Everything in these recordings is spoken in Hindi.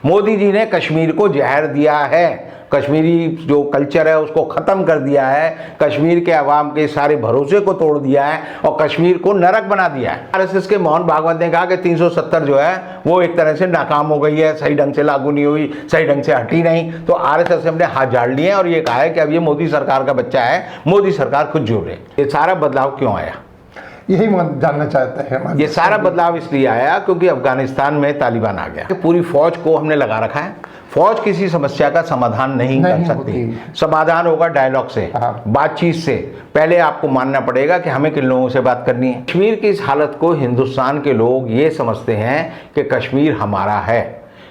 मोदी जी ने कश्मीर को जहर दिया है, कश्मीरी जो कल्चर है उसको ख़त्म कर दिया है, कश्मीर के अवाम के सारे भरोसे को तोड़ दिया है और कश्मीर को नरक बना दिया है। आरएसएस के मोहन भागवत ने कहा कि 370 जो है वो एक तरह से नाकाम हो गई है, सही ढंग से लागू नहीं हुई, सही ढंग से हटी नहीं। तो आरएसएस ने अपने हाथ झाड़ लिए हैं और ये कहा है कि अब ये मोदी सरकार का बच्चा है, मोदी सरकार खुद जुड़ रही है। ये सारा बदलाव क्यों आया, यही जानना चाहते हैं। ये सारा बदलाव इसलिए आया क्योंकि अफगानिस्तान में तालिबान आ गया। पूरी फौज को हमने लगा रखा है। फौज किसी समस्या का समाधान नहीं कर सकती। समाधान होगा डायलॉग से, बातचीत से। पहले आपको मानना पड़ेगा कि हमें किन लोगों से बात करनी है। कश्मीर की इस हालत को हिंदुस्तान के लोग ये समझते हैं कि कश्मीर हमारा है,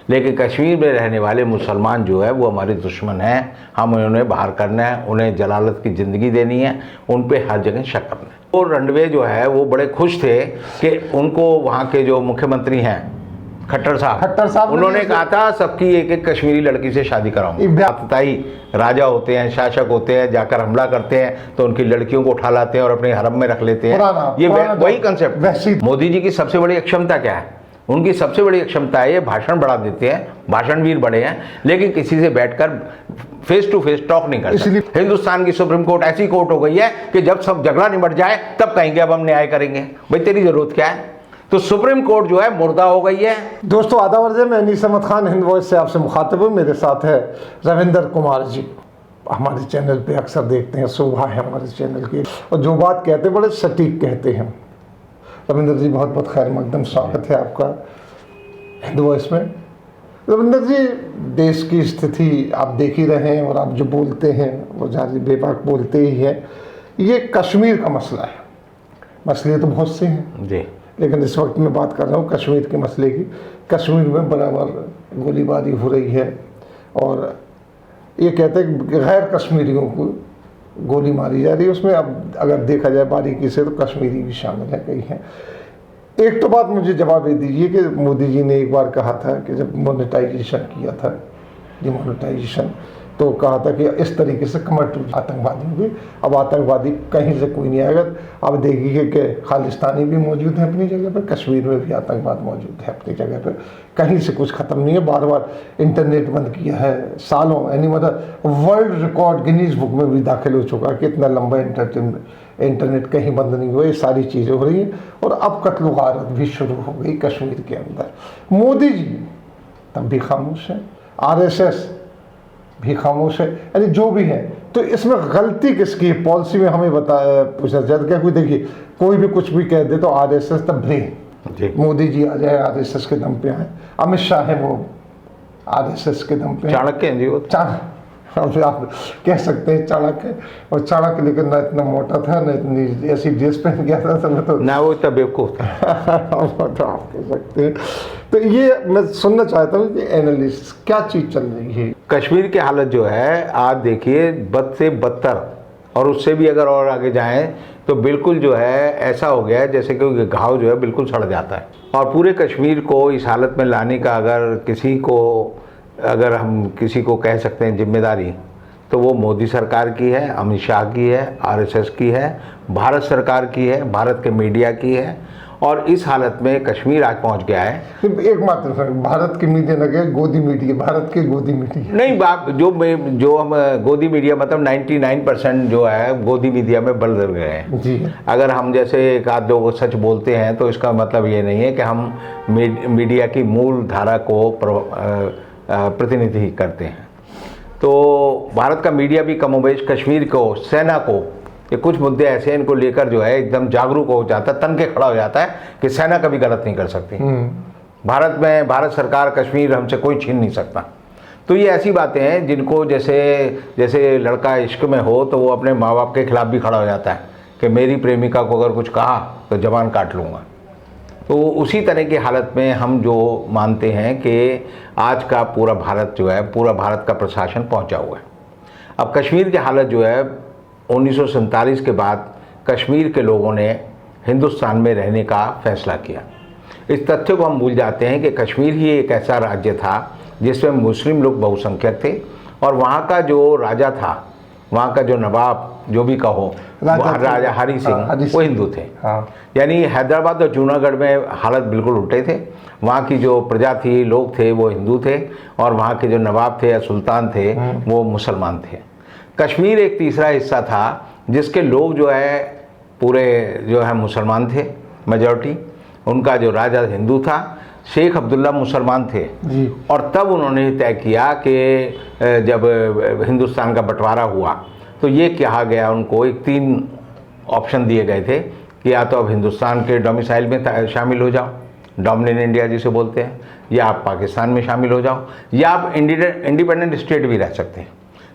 लेकिन कश्मीर में रहने वाले मुसलमान जो है वो हमारे दुश्मन हैं। हम उन्हें बाहर करना है, उन्हें जलालत की ज़िंदगी देनी है, उन पे हर जगह शक करना है। वो रणवे जो है वो बड़े खुश थे कि उनको वहाँ के जो मुख्यमंत्री हैं खट्टर साहब उन्होंने कहा था सबकी एक एक कश्मीरी लड़की से शादी कराऊंगा। ताई राजा होते हैं, शासक होते हैं, जाकर हमला करते हैं तो उनकी लड़कियों को उठा लाते हैं और अपने हरम में रख लेते हैं। ये वही कंसेप्ट। मोदी जी की सबसे बड़ी अक्षमता क्या है? उनकी सबसे बड़ी अक्षमता है ये भाषण बढ़ा देते हैं, भाषणवीर बड़े हैं, लेकिन किसी से बैठकर फेस टू फेस टॉक नहीं करते। हिंदुस्तान की सुप्रीम कोर्ट ऐसी कोर्ट हो गई है कि जब सब झगड़ा निमट जाए तब कहेंगे अब हम न्याय करेंगे। भाई तेरी जरूरत क्या है? तो सुप्रीम कोर्ट जो है मुर्दा हो गई है। दोस्तों आदाब अर्ज़ है, मैं अनीस अहमद खान हिंद वॉइस से आपसे मुखातिब हूँ। मेरे साथ है रविंदर कुमार जी, हमारे चैनल पे अक्सर देखते हैं, शोभा है हमारे चैनल की, और जो बात कहते बड़े सटीक कहते हैं। रविंदर जी बहुत बहुत खैर मकदम स्वागत है आपका हिंद वॉइस में। रविंदर जी, देश की स्थिति आप देख ही रहे हैं और आप जो बोलते हैं वो जारी बेबाक बोलते ही हैं। ये कश्मीर का मसला है, मसले तो बहुत से हैं जी, लेकिन इस वक्त मैं बात कर रहा हूँ कश्मीर के मसले की। कश्मीर में बराबर गोलीबारी हो रही है और ये कहते हैं कि गैर कश्मीरियों को गोली मारी जा रही है। उसमें अब अगर देखा जाए बारीकी से तो कश्मीरी भी शामिल है, कई हैं। एक तो बात मुझे जवाब दे दीजिए कि मोदी जी ने एक बार कहा था कि जब मोनेटाइजेशन किया था, डिमोनेटाइजेशन, तो कहा था कि इस तरीके से कमर टूट आतंकवादी होगी। अब आतंकवादी कहीं से कोई नहीं आएगा। अब देखिए कि खालिस्तानी भी मौजूद है अपनी जगह पर, कश्मीर में भी आतंकवाद मौजूद है अपनी जगह पर, कहीं से कुछ ख़त्म नहीं है। बार बार इंटरनेट बंद किया है सालों, यानी मतलब वर्ल्ड रिकॉर्ड गिनीज बुक में भी दाखिल हो चुका कि इतना लंबा इंटरनेट कहीं बंद नहीं हुआ। ये सारी चीज़ें हो रही हैं और अब कत्ल गारत भी शुरू हो गई कश्मीर के अंदर। मोदी जी तब भी खामोश हैं, RSS भी खामोश है, यानी जो भी है। तो इसमें गलती किसकी है? पॉलिसी में हमें बताया पूछना चाहते क्या? कोई देखिए कोई भी कुछ भी कह दे तो RSS तब ब्रेन, मोदी जी आ जाए RSS के दम पे आए, अमित शाह है वो RSS के दम पे, चाणक्य हैं जी वो, आप कह सकते हैं चाणक्य। और चाणक्य लेकिन ना इतना मोटा था, ना इतनी ऐसी ड्रेस पहन गया था, सब तो ना वो इतना बेवकूफ़ था। तो आप कह सकते हैं। तो ये मैं सुनना चाहता हूँ कि एनालिस्ट क्या चीज़ चल रही है कश्मीर की हालत जो है आज देखिए बद से बदतर, और उससे भी अगर और आगे जाएं तो बिल्कुल जो है ऐसा हो गया है जैसे कि घाव जो है बिल्कुल सड़ जाता है। और पूरे कश्मीर को इस हालत में लाने का अगर हम किसी को कह सकते हैं जिम्मेदारी, तो वो मोदी सरकार की है, अमित शाह की है, RSS की है, भारत सरकार की है, भारत के मीडिया की है। और इस हालत में कश्मीर आज पहुंच गया है। एकमात्र भारत की मीडिया न गए, गोदी मीडिया, भारत के गोदी मीडिया नहीं, बात जो हम गोदी मीडिया मतलब 99% जो है गोदी मीडिया में बल गए हैं जी। अगर हम जैसे एक आध दो सच बोलते हैं तो इसका मतलब ये नहीं है कि हम मीडिया की मूल धारा को प्रतिनिधि करते हैं। तो भारत का मीडिया भी कमोबेश कश्मीर को, सेना को, ये कुछ मुद्दे ऐसे हैं इनको लेकर जो है एकदम जागरूक हो जाता है, तन के खड़ा हो जाता है कि सेना कभी गलत नहीं कर सकती। भारत में भारत सरकार कश्मीर हमसे कोई छीन नहीं सकता। तो ये ऐसी बातें हैं जिनको जैसे लड़का इश्क में हो तो वो अपने माँ बाप के खिलाफ भी खड़ा हो जाता है कि मेरी प्रेमिका को अगर कुछ कहा तो जबान काट लूँगा। तो उसी तरह की हालत में हम जो मानते हैं कि आज का पूरा भारत जो है, पूरा भारत का प्रशासन पहुंचा हुआ है। अब कश्मीर की हालत जो है 1947 के बाद कश्मीर के लोगों ने हिंदुस्तान में रहने का फैसला किया। इस तथ्य को हम भूल जाते हैं कि कश्मीर ही एक ऐसा राज्य था जिसमें मुस्लिम लोग बहुसंख्यक थे और वहाँ का जो राजा था वहाँ का जो नवाब जो भी कहो राजा हरि सिंह वो हिंदू थे। यानी हैदराबाद और जूनागढ़ में हालत बिल्कुल उल्टे थे। वहाँ की जो प्रजा थी, लोग थे, वो हिंदू थे और वहाँ के जो नवाब थे या सुल्तान थे वो मुसलमान थे। कश्मीर एक तीसरा हिस्सा था जिसके लोग जो है पूरे जो है मुसलमान थे, मेजॉरिटी। उनका जो राजा हिंदू था, शेख अब्दुल्ला मुसलमान थे जी। और तब उन्होंने तय किया कि जब हिंदुस्तान का बंटवारा हुआ तो ये कहा गया उनको, एक 3 ऑप्शन दिए गए थे कि या तो आप हिंदुस्तान के डोमिसाइल में शामिल हो जाओ, डोमिनियन इंडिया जिसे बोलते हैं, या आप पाकिस्तान में शामिल हो जाओ, या आप इंडिपेंडेंट स्टेट भी रह सकते हैं।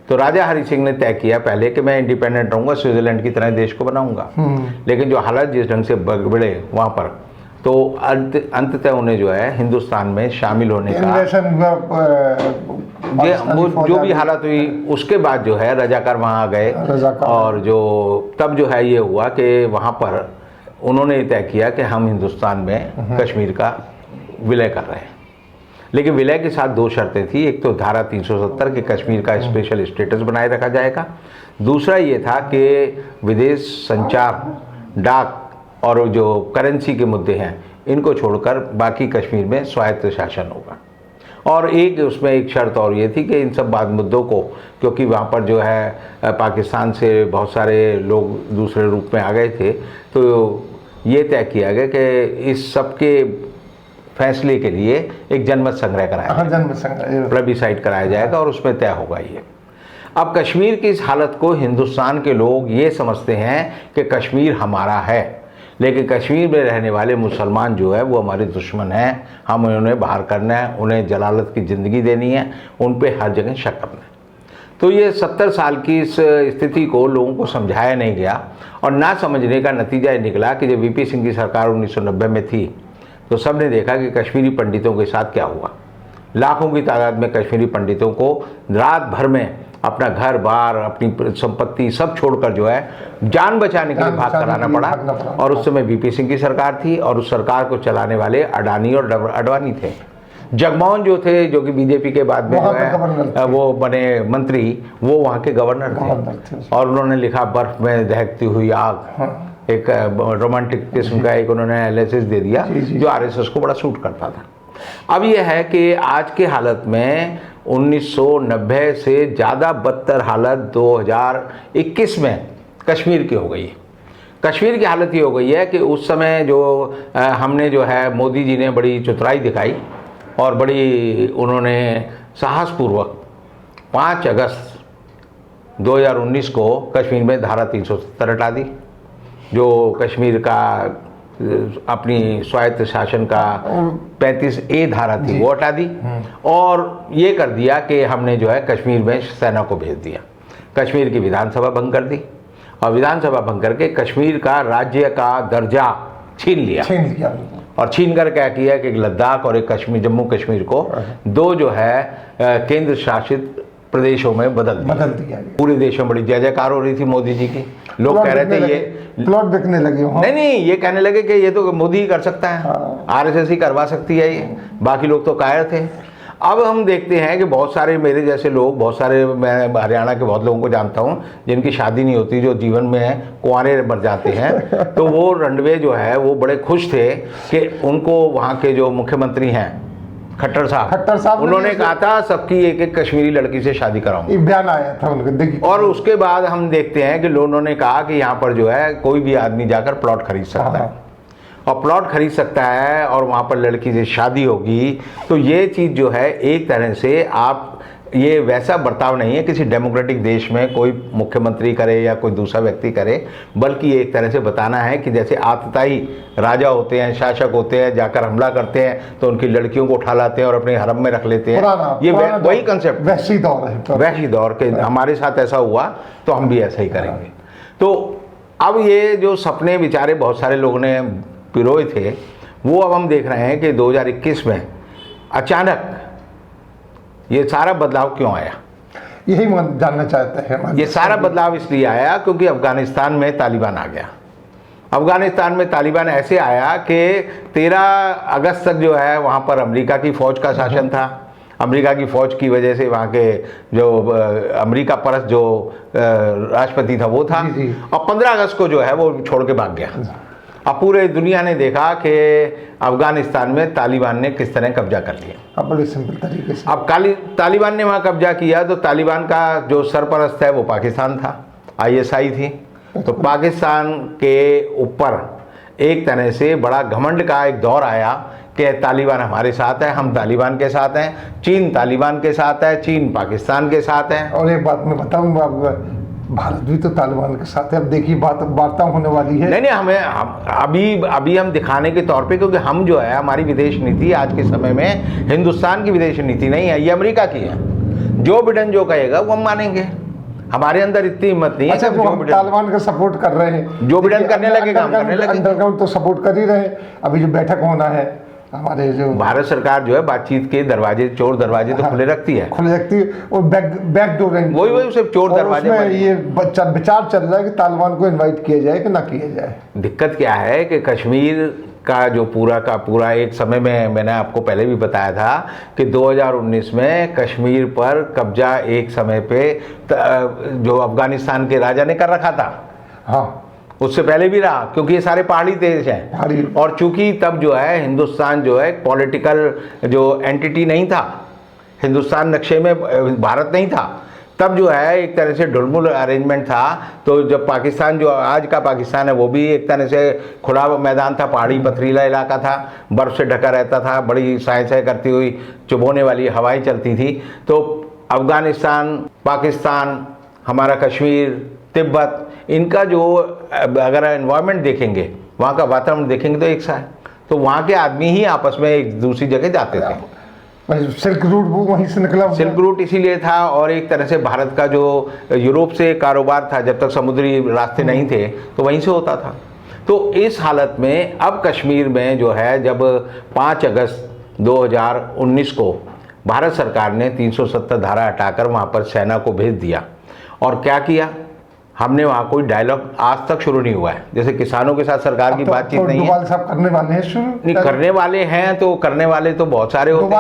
तो राजा हरि सिंह ने तय किया पहले कि मैं इंडिपेंडेंट रहूँगा, स्विट्जरलैंड की तरह देश को बनाऊंगा। लेकिन जो हालात जिस ढंग से बढ़े वहाँ पर, तो अंततः उन्हें जो है हिंदुस्तान में शामिल होने का वो जो भी हालत हुई, उसके बाद जो है रजाकार वहाँ आ गए और जो तब जो है ये हुआ कि वहाँ पर उन्होंने तय किया कि हम हिंदुस्तान में कश्मीर का विलय कर रहे हैं। लेकिन विलय के साथ 2 शर्तें थी। एक तो धारा 370 कि कश्मीर का स्पेशल स्टेटस बनाए रखा जाएगा। दूसरा ये था कि विदेश संचार, डाक और जो करेंसी के मुद्दे हैं इनको छोड़कर बाकी कश्मीर में स्वायत्त शासन होगा। और एक उसमें एक शर्त और ये थी कि इन सब बात मुद्दों को, क्योंकि वहाँ पर जो है पाकिस्तान से बहुत सारे लोग दूसरे रूप में आ गए थे, तो ये तय किया गया कि इस सब के फैसले के लिए एक जनमत संग्रह कराया, प्लेबिसाइट कराया जाएगा और उसमें तय होगा ये। अब कश्मीर की इस हालत को हिंदुस्तान के लोग ये समझते हैं कि कश्मीर हमारा है, लेकिन कश्मीर में रहने वाले मुसलमान जो है वो हमारे दुश्मन हैं, हम उन्हें बाहर करना है, उन्हें जलालत की ज़िंदगी देनी है, उन पे हर जगह शक करना है। तो ये 70 साल की इस स्थिति को लोगों को समझाया नहीं गया और ना समझने का नतीजा ये निकला कि जब वीपी सिंह की सरकार 1990 में थी तो सब ने देखा कि कश्मीरी पंडितों के साथ क्या हुआ। लाखों की तादाद में कश्मीरी पंडितों को रात भर में अपना घर बार, अपनी संपत्ति सब छोड़कर जो है जान बचाने के लिए भाग कराना पड़ा। और उस समय वीपी सिंह की सरकार थी और उस सरकार को चलाने वाले अडानी और अडवाणी थे। जगमोहन जो थे, जो कि बीजेपी के बाद में जो है वो बने मंत्री, वो वहाँ के गवर्नर थे और उन्होंने लिखा बर्फ में दहकती हुई आग, एक रोमांटिक किस्म का एक उन्होंने एनालिसिस दे दिया जो आरएसएस को बड़ा सूट करता था। अब यह है कि आज के हालत में 1990 से ज़्यादा बदतर हालत 2021 में कश्मीर की हो गई है। कश्मीर की हालत ये हो गई है कि उस समय जो हमने जो है मोदी जी ने बड़ी चतुराई दिखाई और बड़ी उन्होंने साहसपूर्वक 5 अगस्त 2019 को कश्मीर में धारा 370 हटा दी, जो कश्मीर का अपनी स्वायत्त शासन का 35A धारा थी वो हटा दी और ये कर दिया कि हमने जो है कश्मीर में सेना को भेज दिया। कश्मीर की विधानसभा भंग कर दी और विधानसभा भंग करके कश्मीर का राज्य का दर्जा छीन लिया और छीन कर क्या किया कि एक लद्दाख और एक कश्मीर, जम्मू कश्मीर को 2 जो है केंद्र शासित प्रदेशों में बदल दिया। पूरे देश में बड़ी जय जयकार हो रही थी मोदी जी की। लोग कह रहे थे ये प्लॉट बिकने लगे हो। नहीं, ये कहने लगे कि ये तो मोदी ही कर सकता है, आरएसएस ही करवा सकती है ये, बाकी लोग तो कायर थे। अब हम देखते हैं कि बहुत सारे मेरे जैसे लोग, बहुत सारे, मैं हरियाणा के बहुत लोगों को जानता हूँ जिनकी शादी नहीं होती, जो जीवन में कुंवारे मर जाते हैं, तो वो रंडवे जो है वो बड़े खुश थे कि उनको वहाँ के जो मुख्यमंत्री हैं खट्टर साहब उन्होंने कहा था सबकी एक कश्मीरी लड़की से शादी कराऊंगा, बयान आया था उनका। और उसके बाद हम देखते हैं कि लोगों ने कहा कि यहाँ पर जो है कोई भी आदमी जाकर प्लॉट खरीद सकता है और प्लॉट खरीद सकता है और वहाँ पर लड़की से शादी होगी। तो ये चीज़ जो है एक तरह से आप, ये वैसा बर्ताव नहीं है किसी डेमोक्रेटिक देश में कोई मुख्यमंत्री करे या कोई दूसरा व्यक्ति करे, बल्कि एक तरह से बताना है कि जैसे आतताई राजा होते हैं, शासक होते हैं, जाकर हमला करते हैं तो उनकी लड़कियों को उठा लाते हैं और अपने हरम में रख लेते हैं। ये वही कंसेप्ट, वैसी दौर है, वैसी दौर के हमारे साथ ऐसा हुआ तो हम भी ऐसा ही करेंगे। तो अब ये जो सपने बेचारे बहुत सारे लोगों ने पिरोए थे, वो अब हम देख रहे हैं कि 2021 में अचानक ये सारा बदलाव क्यों आया, यही जानना चाहते हैं। ये सारा बदलाव इसलिए आया क्योंकि अफगानिस्तान में तालिबान आ गया। अफगानिस्तान में तालिबान ऐसे आया कि 13 अगस्त तक जो है वहाँ पर अमेरिका की फ़ौज का शासन था। अमेरिका की फ़ौज की वजह से वहाँ के जो अमेरिका परस्त जो राष्ट्रपति था वो था, और 15 अगस्त को जो है वो छोड़ के भाग गया। अब पूरे दुनिया ने देखा कि अफ़गानिस्तान में तालिबान ने किस तरह कब्जा कर लिया। अब बड़े सिंपल तरीके से अब तालिबान ने वहाँ कब्जा किया तो तालिबान का जो सरपरस्त है वो पाकिस्तान था, ISI थी। तो पाकिस्तान के ऊपर एक तरह से बड़ा घमंड का एक दौर आया कि तालिबान हमारे साथ है, हम तालिबान के साथ हैं, चीन तालिबान के साथ है, चीन पाकिस्तान के साथ है। और एक बात मैं बताऊँ, भारत भी तो तालिबान के साथ है। अब देखिए वार्ता होने वाली है। नहीं, अभी हम दिखाने के तौर पे, क्योंकि हम जो है हमारी विदेश नीति आज के समय में हिंदुस्तान की विदेश नीति नहीं है, ये अमेरिका की है। जो बिडेन जो कहेगा वो हम मानेंगे, हमारे अंदर इतनी हिम्मत नहीं है। अच्छा, वो हम तालिबान का सपोर्ट कर रहे हैं, जो बिडेन करने लगेगा हम करने लगेंगे। अंडरग्राउंड तो सपोर्ट कर ही रहे हैं। अभी जो बैठक होना है हमारे जो भारत सरकार जो है बातचीत के दरवाजे, चोर दरवाजे तो खुले रखती है, और बैक डोर, वही सिर्फ चोर दरवाजे। ये विचार चल रहा है कि तालिबान को इनवाइट किया जाए कि ना किया जाए। दिक्कत क्या है कि कश्मीर का जो पूरा का पूरा एक समय में, मैंने आपको पहले भी बताया था कि 2019 में कश्मीर पर कब्जा एक समय पे जो अफगानिस्तान के राजा ने कर रखा था। हाँ, उससे पहले भी रहा, क्योंकि ये सारे पहाड़ी देश हैं। और चूंकि तब जो है हिंदुस्तान जो है पॉलिटिकल जो एंटिटी नहीं था, हिंदुस्तान नक्शे में भारत नहीं था, तब जो है एक तरह से ढुलमुल अरेंजमेंट था। तो जब पाकिस्तान जो आज का पाकिस्तान है वो भी एक तरह से खुला मैदान था, पहाड़ी पथरीला इलाका था, बर्फ़ से ढका रहता था, बड़ी साय करती हुई चुभोने वाली हवाएं चलती थी। तो अफ़गानिस्तान, पाकिस्तान, हमारा कश्मीर, तिब्बत, इनका जो अगर एनवायरनमेंट देखेंगे, वहाँ का वातावरण देखेंगे तो एक सा है। तो वहाँ के आदमी ही आपस में एक दूसरी जगह जाते थे। सिल्क रूट वो वहीं से निकला। सिल्क रूट इसीलिए था, और एक तरह से भारत का जो यूरोप से कारोबार था, जब तक समुद्री रास्ते नहीं थे तो वहीं से होता था। तो इस हालत में अब कश्मीर में जो है, जब 5 अगस्त 2019 को भारत सरकार ने 370 धारा हटाकर वहाँ पर सेना को भेज दिया, और क्या किया, हमने वहाँ कोई डायलॉग आज तक शुरू नहीं हुआ है। जैसे किसानों के साथ सरकार की बातचीत नहीं है। डोभाल साहब करने वाले हैं शुरू? नहीं, करने वाले हैं, तो करने वाले तो बहुत सारे होते हैं।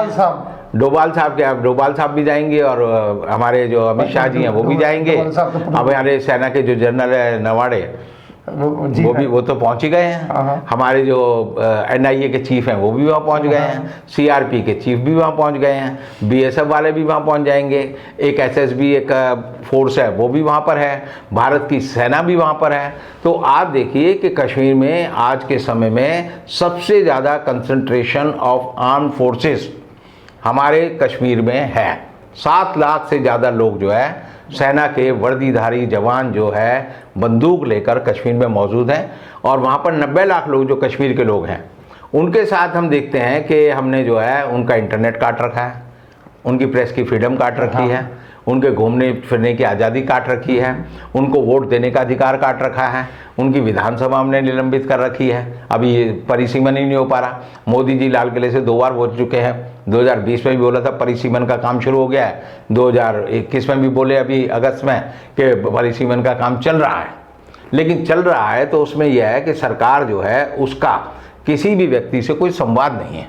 डोभाल साहब के, डोभाल साहब भी जाएंगे, और हमारे जो अमित शाह जी हैं वो भी जाएंगे। अब हमारे सेना के जो जनरल है नवाड़े, वो तो पहुंच ही गए हैं। हमारे जो NIA के चीफ हैं वो भी वहाँ पहुंच गए हैं, CRP के चीफ भी वहाँ पहुंच गए हैं, BSF वाले भी वहाँ पहुंच जाएंगे, एक SSB एक फोर्स है वो भी वहाँ पर है, भारत की सेना भी वहाँ पर है। तो आप देखिए कि कश्मीर में आज के समय में सबसे ज़्यादा कंसंट्रेशन ऑफ आर्म्ड फोर्सेस हमारे कश्मीर में है। 7 लाख से ज़्यादा लोग जो है सेना के वर्दीधारी जवान जो है बंदूक लेकर कश्मीर में मौजूद हैं, और वहाँ पर 90 लाख लोग जो कश्मीर के लोग हैं, उनके साथ हम देखते हैं कि हमने जो है उनका इंटरनेट काट रखा है, उनकी प्रेस की फ्रीडम काट रखी है, उनके घूमने फिरने की आज़ादी काट रखी है, उनको वोट देने का अधिकार काट रखा है, उनकी विधानसभा हमने निलंबित कर ररखी है। अभी ये परिसीमन ही नहीं हो पा रहा। मोदी जी लाल किले से 2 बार हो चुके हैं, 2020 में भी बोला था परिसीमन का काम शुरू हो गया है, 2021 में भी बोले अभी अगस्त में कि परिसीमन का काम चल रहा है। लेकिन चल रहा है तो उसमें यह है कि सरकार जो है उसका किसी भी व्यक्ति से कोई संवाद नहीं है,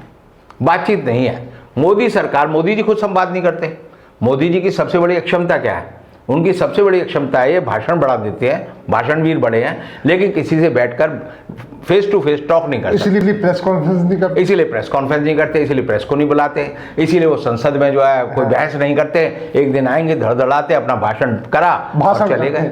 बातचीत नहीं है। मोदी सरकार, मोदी जी खुद संवाद नहीं करते। मोदी जी की सबसे बड़ी अक्षमता क्या है? उनकी सबसे बड़ी अक्षमता है ये भाषण बढ़ा देते हैं, भाषणवीर बड़े हैं, लेकिन किसी से बैठकर फेस टू फेस टॉक नहीं करते। इसीलिए प्रेस कॉन्फ्रेंस नहीं करते, इसीलिए प्रेस कॉन्फ्रेंस नहीं करते, इसीलिए प्रेस को नहीं बुलाते, इसीलिए वो संसद में जो है कोई बहस नहीं करते। एक दिन आएंगे, धड़धड़ाते, अपना भाषण करा और चले गए,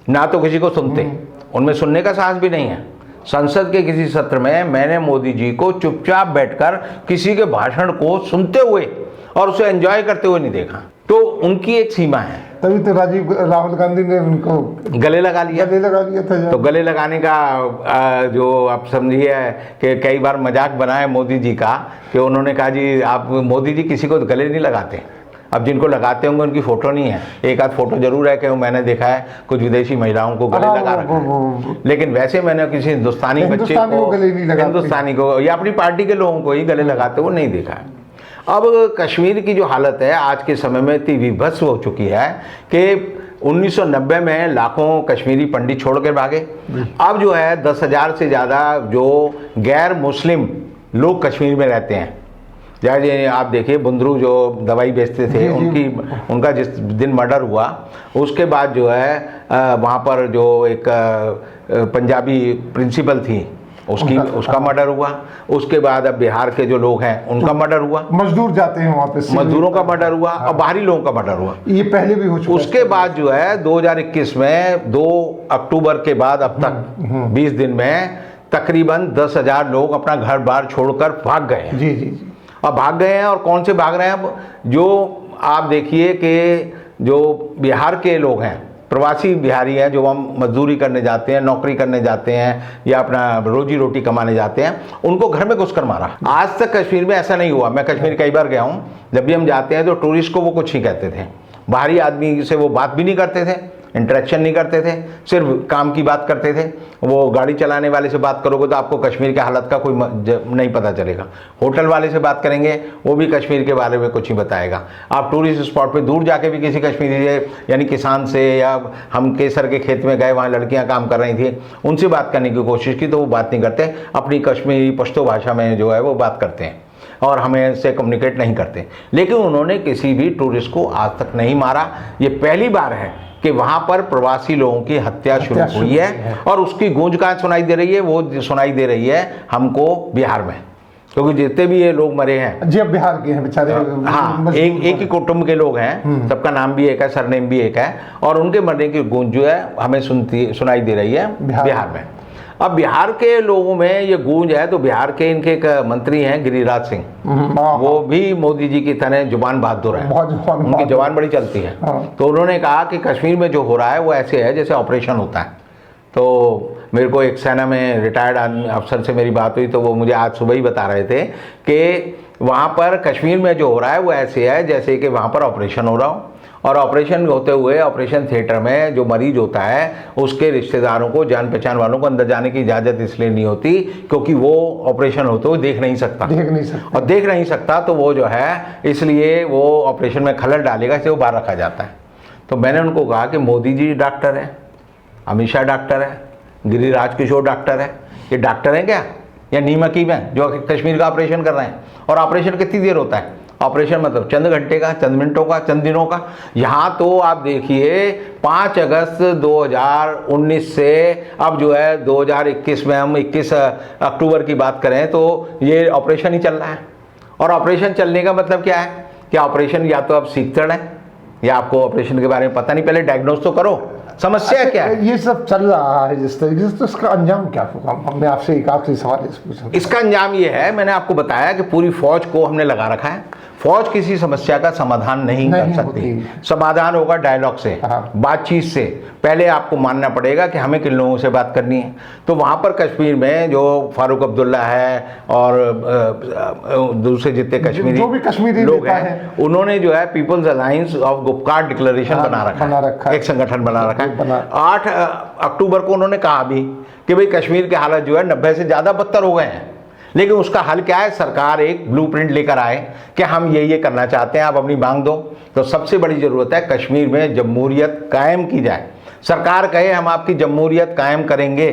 ना तो किसी को सुनते, उनमें सुनने का साहस भी नहीं है। संसद के किसी सत्र में मैंने मोदी जी को चुपचाप बैठकर किसी के भाषण को सुनते हुए और उसे एंजॉय करते हुए नहीं देखा। तो उनकी एक सीमा है। तभी तो राहुल गांधी ने उनको गले लगा लिया था। तो गले लगाने का जो आप समझिए कि कई बार मजाक बनाया मोदी जी का कि उन्होंने कहा जी आप मोदी जी किसी को गले नहीं लगाते। अब जिनको लगाते होंगे उनकी फ़ोटो नहीं है, एक आध फोटो जरूर है कि मैंने देखा है कुछ विदेशी महिलाओं को गले लगा रखा है, लेकिन वैसे मैंने किसी हिंदुस्तानी बच्चे को, हिंदुस्तानी को या अपनी पार्टी के लोगों को ही गले लगाते हुए नहीं देखा है। अब कश्मीर की जो हालत है आज के समय में इतनी विभत्स हो चुकी है कि 1990 में लाखों कश्मीरी पंडित छोड़ के भागे। अब जो है 10,000 से ज़्यादा जो गैर मुस्लिम लोग कश्मीर में रहते हैं, जैसे आप देखिए बुंदरू जो दवाई बेचते थे उनका जिस दिन मर्डर हुआ उसके बाद जो है वहाँ पर जो एक पंजाबी प्रिंसिपल थी उसका मर्डर हुआ। उसके बाद अब बिहार के जो लोग हैं उनका मर्डर हुआ, मजदूर जाते हैं वहाँ पे, मजदूरों का मर्डर हुआ और बाहरी लोगों का मर्डर हुआ। ये पहले भी हो चुका। उसके बाद जो है 2021 में 2 अक्टूबर के बाद अब तक 20 दिन में तकरीबन 10,000 लोग अपना घर बार छोड़कर भाग गए हैं। जी जी जी। अब भाग गए हैं और कौन से भाग रहे हैं? अब जो आप देखिए कि जो बिहार के लोग हैं, प्रवासी बिहारी हैं, जो हम मजदूरी करने जाते हैं, नौकरी करने जाते हैं या अपना रोजी रोटी कमाने जाते हैं, उनको घर में घुसकर मारा। आज तक कश्मीर में ऐसा नहीं हुआ। मैं कश्मीर कई बार गया हूँ, जब भी हम जाते हैं तो टूरिस्ट को वो कुछ नहीं कहते थे, बाहरी आदमी से वो बात भी नहीं करते थे, इंटरेक्शन नहीं करते थे, सिर्फ काम की बात करते थे। वो गाड़ी चलाने वाले से बात करोगे तो आपको कश्मीर के हालत का कोई नहीं पता चलेगा। होटल वाले से बात करेंगे वो भी कश्मीर के बारे में कुछ ही बताएगा। आप टूरिस्ट स्पॉट पे दूर जाके भी किसी कश्मीरी से यानी किसान से, या हम केसर के खेत में गए वहाँ लड़कियाँ काम कर रही थी, उनसे बात करने की कोशिश की तो वो बात नहीं करते, अपनी कश्मीरी पश्तो भाषा में जो है वो बात करते हैं और हमें से कम्युनिकेट नहीं करते। लेकिन उन्होंने किसी भी टूरिस्ट को आज तक नहीं मारा। ये पहली बार है कि वहां पर प्रवासी लोगों की हत्या शुरू हुई है और उसकी गूंज कहाँ सुनाई दे रही है? वो सुनाई दे रही है हमको बिहार में, क्योंकि जितने भी ये लोग मरे हैं जी अब बिहार के हैं बेचारे। हाँ, एक ही कुटुंब के लोग हैं, सबका नाम भी एक है, सरनेम भी एक है, और उनके मरने की गूंज जो है हमें सुनाई दे रही है बिहार में। अब बिहार के लोगों में ये गूंज है तो बिहार के इनके एक मंत्री हैं गिरिराज सिंह, वो भी मोदी जी की तरह जुबान बहादुर है, उनकी जुबान बड़ी चलती है। तो उन्होंने कहा कि कश्मीर में जो हो रहा है वो ऐसे है जैसे ऑपरेशन होता है। तो मेरे को एक सेना में रिटायर्ड अफसर से मेरी बात हुई तो वो मुझे आज सुबह ही बता रहे थे कि वहाँ पर कश्मीर में जो हो रहा है वो ऐसे है जैसे कि वहाँ पर ऑपरेशन हो रहा हो, और ऑपरेशन होते हुए ऑपरेशन थिएटर में जो मरीज होता है उसके रिश्तेदारों को, जान पहचान वालों को अंदर जाने की इजाज़त इसलिए नहीं होती क्योंकि वो ऑपरेशन होते हुए देख नहीं सकता, और देख नहीं सकता तो वो जो है इसलिए वो ऑपरेशन में खलल डालेगा, इसलिए वो बाहर रखा जाता है। तो मैंने उनको कहा कि मोदी जी डॉक्टर है, अमित शाह डॉक्टर है, गिरिराज किशोर डॉक्टर है, ये डॉक्टर हैं क्या या नीम हकीम है जो कश्मीर का ऑपरेशन कर रहे हैं? और ऑपरेशन कितनी देर होता है? ऑपरेशन मतलब चंद घंटे का, चंद मिनटों का, चंद दिनों का। यहाँ तो आप देखिए 5 अगस्त 2019 से अब जो है 2021 में हम 21 अक्टूबर की बात करें तो ये ऑपरेशन ही चल रहा है। और ऑपरेशन चलने का मतलब क्या है कि ऑपरेशन या तो आप सीखते रहें या आपको ऑपरेशन के बारे में पता नहीं, पहले डायग्नोस तो करो, समस्या क्या है? ये सब चल रहा है जिस तरीके से, तो इसका अंजाम क्या होगा? मैं आपसे एक आखिरी सवाल पूछूं। इसका अंजाम ये है, मैंने आपको बताया कि पूरी फौज को हमने लगा रखा है। फौज किसी समस्या का समाधान नहीं कर सकती। समाधान होगा डायलॉग से, बातचीत से। पहले आपको मानना पड़ेगा कि हमें किन लोगों से बात करनी है। तो वहाँ पर कश्मीर में जो फारूक अब्दुल्ला है और दूसरे जितने कश्मीरी लोग हैं, उन्होंने जो है people's alliance of Gupkar declaration बना रखा है, एक संगठन बना रखा है। 8 अक्टूबर को उन्होंने कहा भी कि भाई कश्मीर के हालत जो है 90 से ज़्यादा बदतर हो गए हैं, लेकिन उसका हल क्या है? सरकार एक ब्लूप्रिंट लेकर आए कि हम ये करना चाहते हैं, आप अपनी मांग दो। तो सबसे बड़ी ज़रूरत है कश्मीर में जमहूरियत कायम की जाए। सरकार कहे हम आपकी जमहूरियत कायम करेंगे,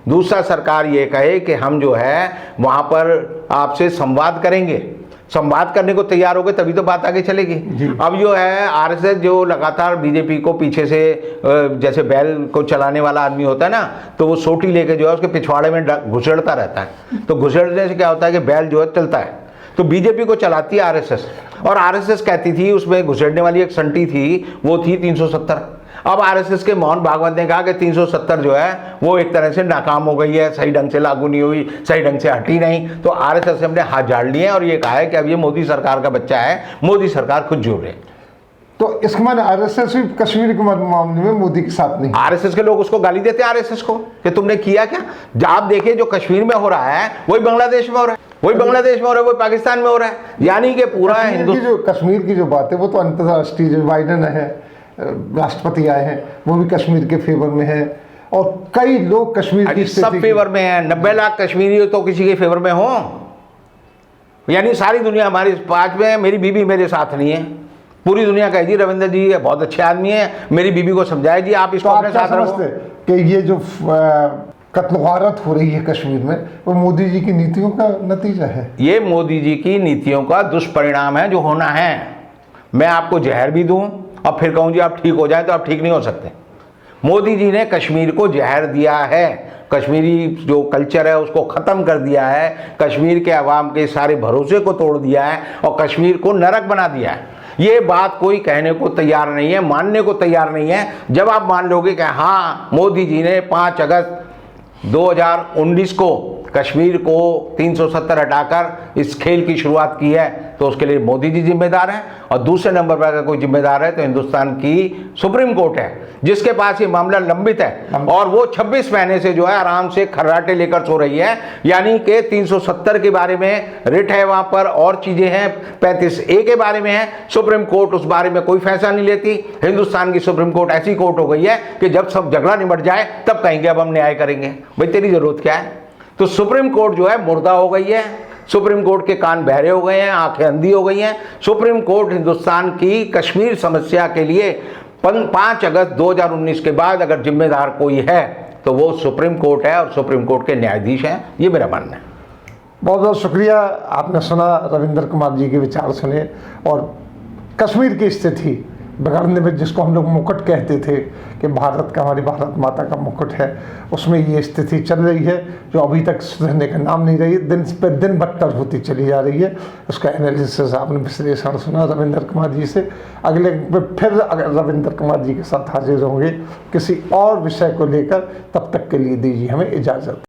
दूसरा सरकार ये कहे कि हम जो है वहाँ पर आपसे संवाद करेंगे। संवाद करने को तैयार हो गए तभी तो बात आगे चलेगी। अब जो है आरएसएस जो लगातार बीजेपी को पीछे से जैसे बैल को चलाने वाला आदमी होता है ना, तो वो सोटी लेके जो है उसके पिछवाड़े में घुसड़ता रहता है। तो घुसड़ने से क्या होता है कि बैल जो है चलता है। तो बीजेपी को चलाती है आरएसएस, और आरएसएस कहती थी, उसमें घुसड़ने वाली एक संटी थी, वो थी 370। अब आरएसएस के मोहन भागवत ने कहा कि 370 जो है वो एक तरह से नाकाम हो गई है, सही ढंग से लागू नहीं हुई, सही ढंग से हटी नहीं। तो आरएसएस ने अपने हाथ झाड़ लिए और ये कहा है कि अब ये मोदी सरकार का बच्चा है, मोदी सरकार खुद जुड़ रहे। तो इसके माने आरएसएस भी कश्मीर के मामले में मोदी के साथ नहीं। आरएसएस के लोग उसको गाली देते हैं आरएसएस को कि तुमने किया क्या। आप देखिए जो कश्मीर में हो रहा है वही बांग्लादेश में हो रहा है, वही बांग्लादेश में हो रहा है, वही पाकिस्तान में हो रहा है। यानी कि पूरा कश्मीर की जो बात है वो तो अंतर्राष्ट्रीय, जो बाइडेन है राष्ट्रपति आए हैं वो भी कश्मीर के फेवर में है, और कई लोग कश्मीर की सब फेवर में हैं। 90 लाख कश्मीरी तो किसी के फेवर में हो, यानी सारी दुनिया हमारे पास में है। मेरी बीबी मेरे साथ नहीं है, पूरी दुनिया कहे जी रविंद्र जी ये बहुत अच्छे आदमी है, मेरी बीबी को समझाए जी आप इसको अपने साथ रखो। कि ये जो कत्ल गारत हो रही है कश्मीर में, वो मोदी जी की नीतियों का नतीजा है। ये मोदी जी की नीतियों का दुष्परिणाम है जो होना है। मैं आपको जहर भी दूं और फिर कहूं जी आप ठीक हो जाए, तो आप ठीक नहीं हो सकते। मोदी जी ने कश्मीर को जहर दिया है, कश्मीरी जो कल्चर है उसको ख़त्म कर दिया है, कश्मीर के अवाम के सारे भरोसे को तोड़ दिया है और कश्मीर को नरक बना दिया है। ये बात कोई कहने को तैयार नहीं है, मानने को तैयार नहीं है। जब आप मान लोगे कि हाँ मोदी जी ने 5 अगस्त 2019 को कश्मीर को 370 हटाकर इस खेल की शुरुआत की है, तो उसके लिए मोदी जी जिम्मेदार हैं। और दूसरे नंबर पर अगर कोई जिम्मेदार है तो हिंदुस्तान की सुप्रीम कोर्ट है, जिसके पास ये मामला लंबित है और वो 26 महीने से जो है आराम से खर्राटे लेकर सो रही है। यानी कि 370 के बारे में रिट है वहां पर, और चीजें हैं 35A के बारे में है, सुप्रीम कोर्ट उस बारे में कोई फैसला नहीं लेती। हिंदुस्तान की सुप्रीम कोर्ट ऐसी कोर्ट हो गई है कि जब सब झगड़ा निपट जाए तब कहेंगे अब हम न्याय करेंगे। भाई तेरी जरूरत क्या है? तो सुप्रीम कोर्ट जो है मुर्दा हो गई है, सुप्रीम कोर्ट के कान बहरे हो गए हैं, आंखें अंधी हो गई हैं। सुप्रीम कोर्ट हिंदुस्तान की कश्मीर समस्या के लिए 5 अगस्त 2019 के बाद अगर जिम्मेदार कोई है तो वो सुप्रीम कोर्ट है और सुप्रीम कोर्ट के न्यायाधीश हैं। ये मेरा मानना है। बहुत बहुत शुक्रिया, आपने सुना रविंद्र कुमार जी के विचार सुने, और कश्मीर की स्थिति बिगड़ने में जिसको हम लोग मुकुट कहते थे कि भारत का, हमारी भारत माता का मुकुट है, उसमें ये स्थिति चल रही है जो अभी तक सुधरने का नाम नहीं रही, दिन पर दिन बदतर होती चली जा रही है। उसका एनालिसिस आपने विश्लेषण सुना रविंद्र कुमार जी से। अगले फिर अगर रविंद्र कुमार जी के साथ हाजिर होंगे किसी और विषय को लेकर, तब तक के लिए दीजिए हमें इजाज़त।